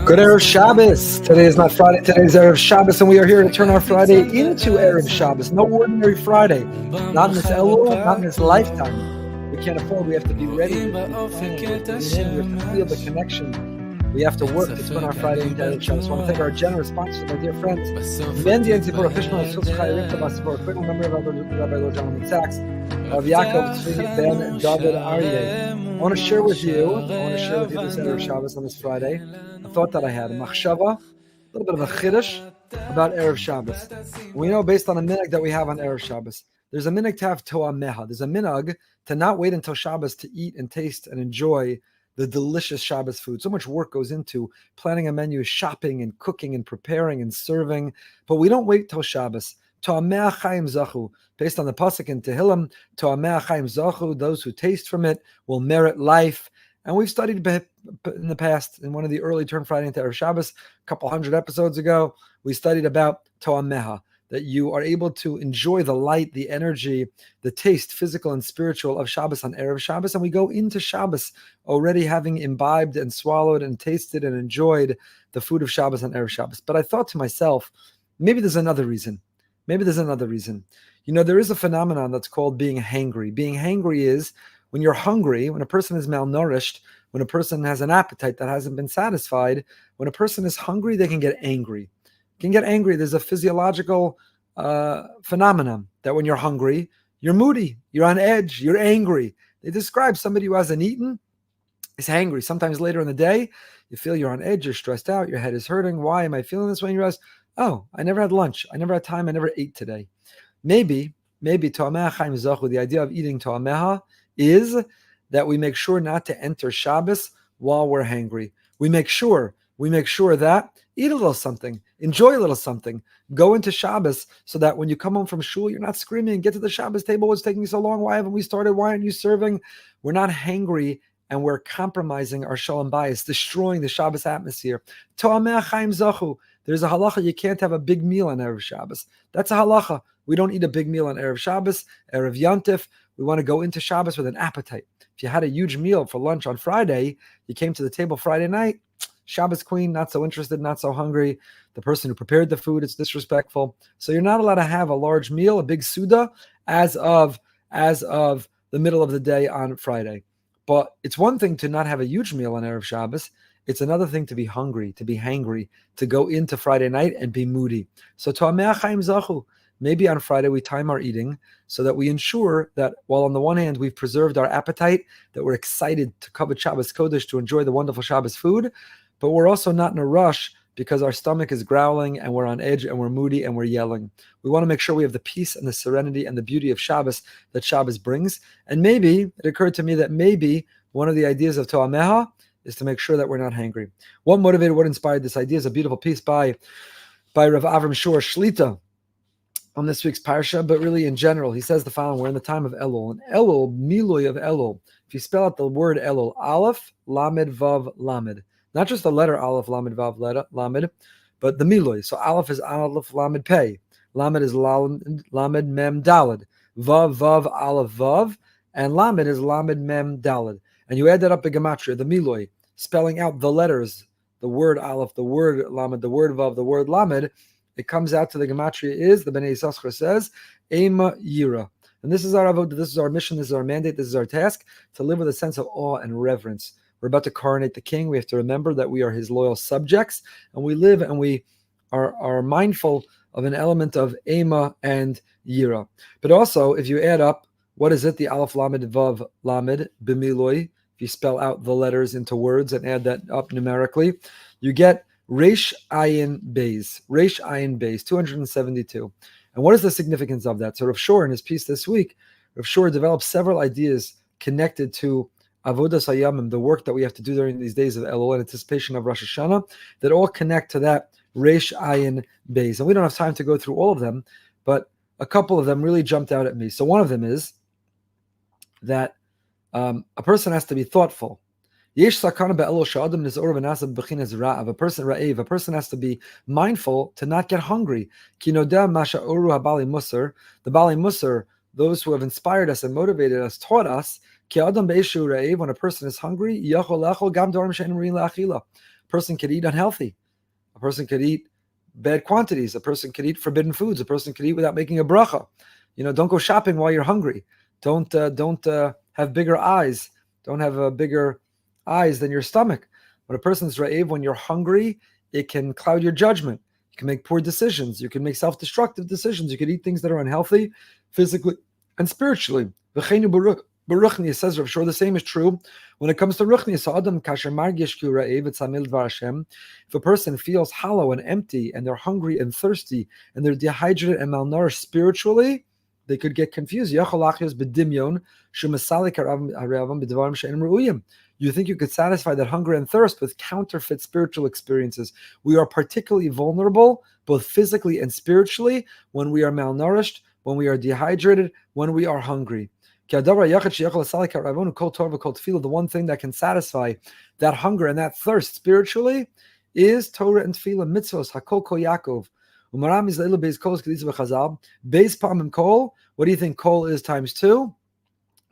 Good Erev Shabbos. Today is not Friday. Today is Erev Shabbos, and we are here to turn our Friday into Erev Shabbos. No ordinary Friday. Not in this Elul, not in this lifetime. We can't afford. We have to be ready. We have to feel the connection. We have to work to turn our Friday into Erev Shabbos. I want to thank our generous sponsors, my dear friends. Mendi and Tzipor, official and Tzilch Chayrim Tabas for equipment member of Rabbi Lord Jonathan Sachs, of Yaakov Tzvi Ben David Aryeh. I want to share with you this Erev Shabbos on this Friday. A thought that I had, a machshava, a little bit of a chiddush about Erev Shabbos. We know based on a minhag that we have on Erev Shabbos, there's a minhag to have toah meha. There's a minhag to not wait until Shabbos to eat and taste and enjoy the delicious Shabbos food. So much work goes into planning a menu, shopping and cooking and preparing and serving, but we don't wait till Shabbos. Toah meha chaim zachu. Based on the pasuk in Tehillim, toah meha chaim zachu, those who taste from it will merit life. And we've studied in the past, in one of the early Turn Friday into Erev Shabbos, a couple hundred episodes ago, we studied about toah meha, that you are able to enjoy the light, the energy, the taste, physical and spiritual of Shabbos on Erev Shabbos. And we go into Shabbos already having imbibed and swallowed and tasted and enjoyed the food of Shabbos on Erev Shabbos. But I thought to myself, maybe there's another reason. You know, there is a phenomenon that's called being hangry. Being hangry is when you're hungry, when a person is malnourished, when a person has an appetite that hasn't been satisfied, when a person is hungry, they can get angry. There's a physiological phenomenon that when you're hungry, you're moody, you're on edge, you're angry. They describe somebody who hasn't eaten is hangry. Sometimes later in the day, you feel you're on edge, you're stressed out, your head is hurting. Why am I feeling this way? And you realize, oh, I never had lunch. I never had time. I never ate today. Maybe toah meha chaim zachu, the idea of eating toah meha is that we make sure not to enter Shabbos while we're hangry. We make sure that eat a little something, enjoy a little something, go into Shabbos so that when you come home from shul, you're not screaming, get to the Shabbos table, what's taking so long? Why haven't we started? Why aren't you serving? We're not hangry and we're compromising our shalom bayis, destroying the Shabbos atmosphere. Toah meha chaim zachu. There's a halacha, you can't have a big meal on Erev Shabbos. That's a halacha. We don't eat a big meal on Erev Shabbos, Erev Yantif. We want to go into Shabbos with an appetite. If you had a huge meal for lunch on Friday, you came to the table Friday night, Shabbos queen, not so interested, not so hungry. The person who prepared the food, it's disrespectful. So you're not allowed to have a large meal, a big suda, as of the middle of the day on Friday. But it's one thing to not have a huge meal on Erev Shabbos. It's another thing to be hungry, to be hangry, to go into Friday night and be moody. So toah meha chaim zachu. Maybe on Friday we time our eating so that we ensure that while on the one hand we've preserved our appetite, that we're excited to covet Shabbos Kodesh, to enjoy the wonderful Shabbos food, but we're also not in a rush because our stomach is growling and we're on edge and we're moody and we're yelling. We want to make sure we have the peace and the serenity and the beauty of Shabbos that Shabbos brings. And maybe, it occurred to me that maybe one of the ideas of toah meha is to make sure that we're not hangry. What motivated, what inspired this idea is a beautiful piece by Rav Avram Shor Shlita on this week's parsha, but really in general. He says the following: we're in the time of Elul. And Elul, Milui of Elul, if you spell out the word Elul, Aleph, Lamed, Vav, Lamed. Not just the letter Aleph, Lamed, Vav, Lamed, but the Milui. So Aleph is Aleph, Lamed, Pei. Lamed is Lamed, Mem, Daled. Vav, Vav, Aleph, Vav. And Lamed is Lamed, Mem, Daled. And you add that up in Gematria, the Milui, spelling out the letters, the word Aleph, the word Lamed, the word Vav, the word Lamed. It comes out to the Gematria is, the Bnei Yisachar says, Ema Yira. And this is our avodah, this is our mission, this is our mandate, this is our task, to live with a sense of awe and reverence. We're about to coronate the king. We have to remember that we are his loyal subjects, and we live and we are mindful of an element of Ema and Yira. But also, if you add up, what is it? The Aleph, Lamed, Vav, Lamed, B'miloi. If you spell out the letters into words and add that up numerically, you get Reish Ayin Beis, 272. And what is the significance of that? So Rav Shor, in his piece this week, Rav Shor developed several ideas connected to Avodas Hayamim, the work that we have to do during these days of Elul in anticipation of Rosh Hashanah, that all connect to that Reish Ayin Beis. And we don't have time to go through all of them, but a couple of them really jumped out at me. So one of them is that a person has to be thoughtful. A person has to be mindful to not get hungry. The Bali Musar, those who have inspired us and motivated us, taught us When a person is hungry, a person could eat unhealthy. A person could eat bad quantities. A person could eat forbidden foods. A person could eat without making a bracha. Don't go shopping while you're hungry. Don't have bigger eyes. Don't have bigger eyes than your stomach. When a person's ra'ev, when you're hungry, it can cloud your judgment. You can make poor decisions. You can make self-destructive decisions. You can eat things that are unhealthy, physically and spiritually. Baruchni says, Rav Shor, the same is true when it comes to ruchni. So Adam kasher margish ki ra'ev etzamil dvar Hashem. If a person feels hollow and empty, and they're hungry and thirsty, and they're dehydrated and malnourished spiritually, they could get confused. You think you could satisfy that hunger and thirst with counterfeit spiritual experiences. We are particularly vulnerable, both physically and spiritually, when we are malnourished, when we are dehydrated, when we are hungry. The one thing that can satisfy that hunger and that thirst spiritually is Torah and Tefillah, mitzvos, hakol kol Yaakov. What do you think kol is times 2?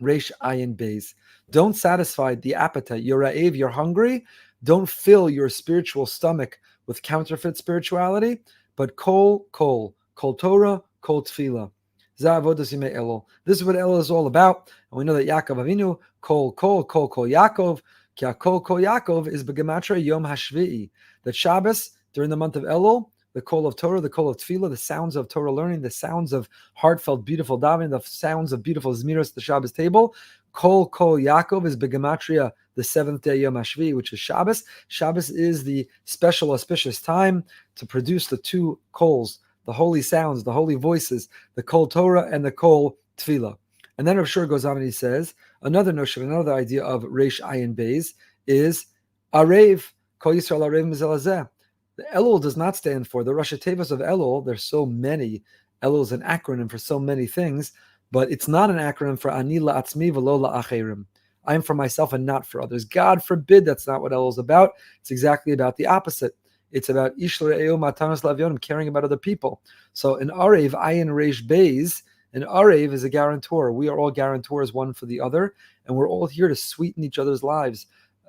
Reish ayin beis. Don't satisfy the appetite. You're ra'ev, you're hungry. Don't fill your spiritual stomach with counterfeit spirituality, but kol Torah, kol Tefillah. This is what Elul is all about. And we know that Yaakov Avinu, kol Yaakov, ki kol Yaakov is begematria Yom Hashvi'i. That Shabbos, during the month of Elul, the kol of Torah, the kol of Tefillah, the sounds of Torah learning, the sounds of heartfelt, beautiful davening, the sounds of beautiful zmiros at the Shabbos table. Kol Yaakov is begematria, the 7th day Yom Hashvi'i, which is Shabbos. Shabbos is the special, auspicious time to produce the 2 kols, the holy sounds, the holy voices, the kol Torah and the kol Tefillah. And then Rav Shur goes on and he says, another notion, another idea of Reish Ayin Beis is Arev, Kol Yisrael Arev Mizelazeh. The Elul does not stand for, the Rosh Hashanah of Elul, there's so many, Elul is an acronym for so many things, but it's not an acronym for Ani la'atzmi v'lo la'acherim. I am for myself and not for others. God forbid, that's not what Elul is about. It's exactly about the opposite. It's about Ish l're'eu matanos lavyonim, caring about other people. So in Arev, Ayin Reish Beis, and Arev is a guarantor. We are all guarantors one for the other, and we're all here to sweeten each other's lives.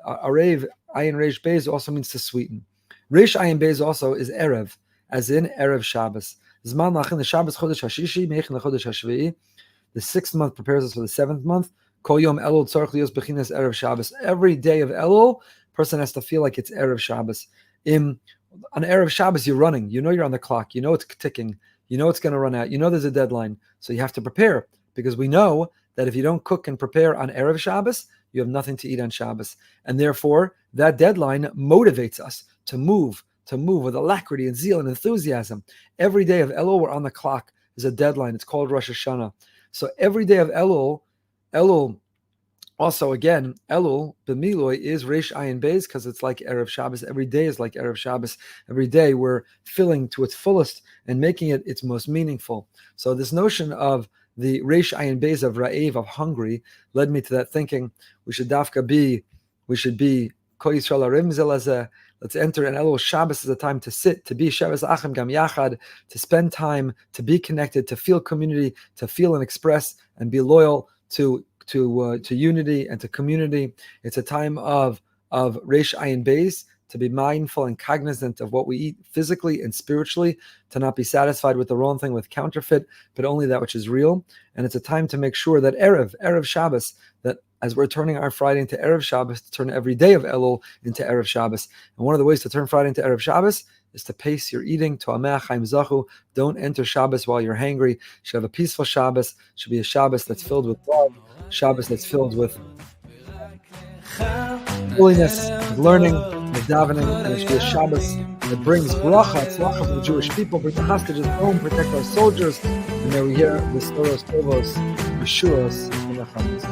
Arev, Ayin Reish Beis also means to sweeten. Reish Ayin Beis also is Erev, as in Erev Shabbos. Zman lachin the Shabbos chodesh hashishi, meichin lechodesh hashvi'i. The 6th month prepares us for the 7th month. Kol yom Elul tzarich lios bechinas Erev Shabbos. Every day of Elul, person has to feel like it's Erev Shabbos. On Erev Shabbos, you're running. You know you're on the clock. You know it's ticking. You know it's going to run out. You know there's a deadline. So you have to prepare, because we know that if you don't cook and prepare on Erev Shabbos, you have nothing to eat on Shabbos. And therefore, that deadline motivates us to move with alacrity and zeal and enthusiasm. Every day of Elul, we're on the clock. There's a deadline. It's called Rosh Hashanah. So every day of Elul, also, again, Elul, B'miloi, is Reish Ayin Beis, because it's like Erev Shabbos. Every day is like Erev Shabbos. Every day we're filling to its fullest and making it its most meaningful. So this notion of the Reish Ayin Beis of Ra'ev, of hungry, led me to that thinking we should be Kol Yisrael Arev Mizelazeh. Let's enter an Elul. Shabbos is a time to sit, to be Shabbos Achem Gam Yachad, to spend time, to be connected, to feel community, to feel and express and be loyal to unity and to community. It's a time of Reish Ayin Beis, to be mindful and cognizant of what we eat physically and spiritually, to not be satisfied with the wrong thing, with counterfeit, but only that which is real. And it's a time to make sure that Erev Shabbos, that as we're turning our Friday into Erev Shabbos, to turn every day of Elul into Erev Shabbos. And one of the ways to turn Friday into Erev Shabbos is to pace your eating. To Ameh Chaim Zachu. Don't enter Shabbos while you're hangry. You should have a peaceful Shabbos. It should be a Shabbos that's filled with love. Shabbos that's filled with holiness, with learning, with davening, and it should be a Shabbos that brings bracha, tzlacha for the Jewish people, bring the hostages home, protect our soldiers, and may we hear the Soros Tovos, Yeshuos, and the Chamas.